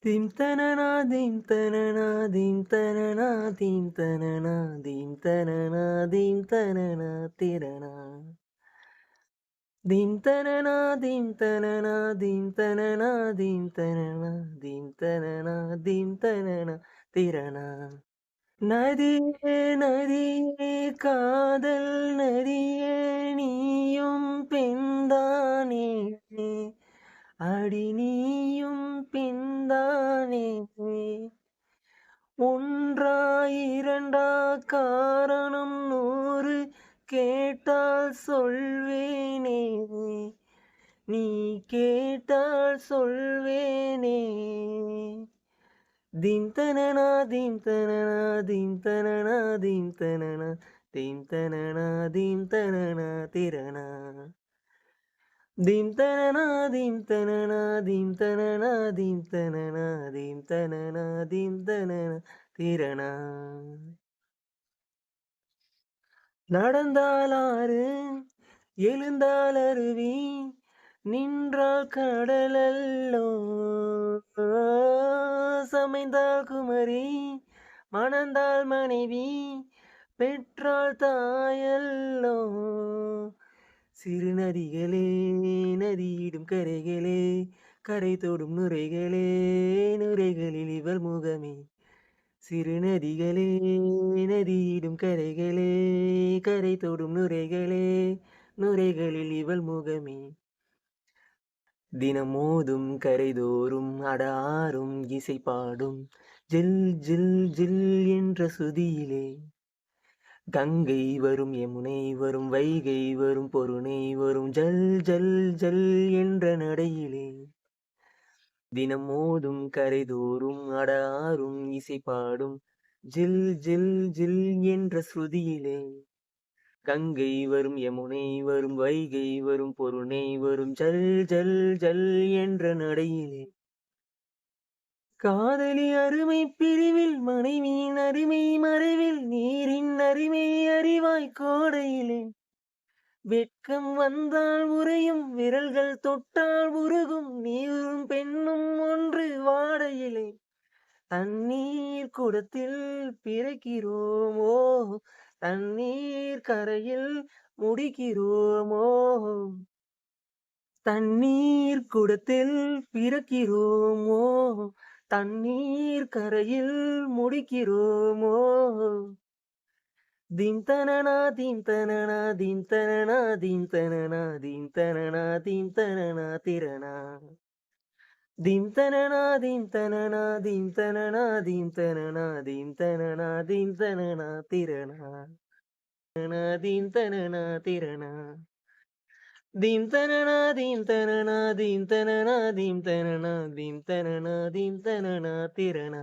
Dim tanana, dim tanana, dim tanana, dim tanana, dim tanana, dim tanana, tirana. Dim tanana, dim tanana, dim tanana, dim tanana, dim tanana, dim tanana, tirana. நதியே நதியே காதல் நதியே நீயும் பெண்தானே அடி நீயும் பெண்தானே ஒன்றா இரண்டா காரணம் 100 கேட்டால் சொல்வேனே நீ கேட்டால் சொல்வேனே தீம் தனனா தீம் தனனா தீம் தனனா தீம் தனனா தீம் தனனா தீம் தனனா திரணா தீம் தனனா தீம் தனனா தீம் தனனா தீம் தனனா தீம் தனனா தீம் தனனா திரணா நடந்தால் ஆறு எழுந்தால் அருவி நின்றால் கடலல்லோ சமைந்தால் குமரி மணந்தால் மனைவி பெற்றால் தாயல்லோ சிறு நதிகளே நதியிடும் கரைகளே கரை தொடும் நுரைகளே நுரைகளில் இவள் முகமே சிறு நதிகளே நதியிடும் கரைகளே கரை தொடும் நுரைகளே நுரைகளில் இவள் முகமே தினமோதும் கரைதோறும் அடாரும் இசை பாடும் ஜில் ஜில் ஜில் என்ற சுதியிலே கங்கை வரும் யமுனை வரும் வைகை வரும் பொருணை வரும் ஜல் ஜல் ஜல் என்ற நடையிலே தினம் மோதும் கரைதோறும் அடாரும் இசை பாடும் ஜில் ஜில் ஜில் என்ற ஸ்ருதியிலே கங்கை வரும் யமுனை வரும் வைகை வரும் பொருணை வரும் ஜல் ஜல் ஜல் என்ற நடையிலே காதலி அருமை பிரிவில் மனைவியின் அருமை மறைவில் நீரின் அருமை அறிவாய் கோடையிலே வெட்கம் வந்தால் உறையும் விரல்கள் தொட்டால் உருகும் நீரும் பெண்ணும் ஒன்று வாடையிலே தண்ணீர் குடத்தில் பிறக்கிறோமோ தண்ணீர் கரையில் முடிக்கிறோமோ தண்ணீர் குடத்தில் பிறக்கிறோமோ தண்ணீர் கரையில் முடிக்கிறோமோ தீம் தனனா தீம் தனனா தீம் தனனா தீம் தனனா தீம் தனனா தீம் தனனா திரணா தீம் தனனா தீம் தனனா தீம் தனனா தீம் தனனா தீம் தனனா தீம் தனனா திரணா தீம் தனனா திரணா தீம் தனனா தீம் தனனா தீம் தனனா தீம் தனனா தீம் தனனா தீம் தனனா திரணா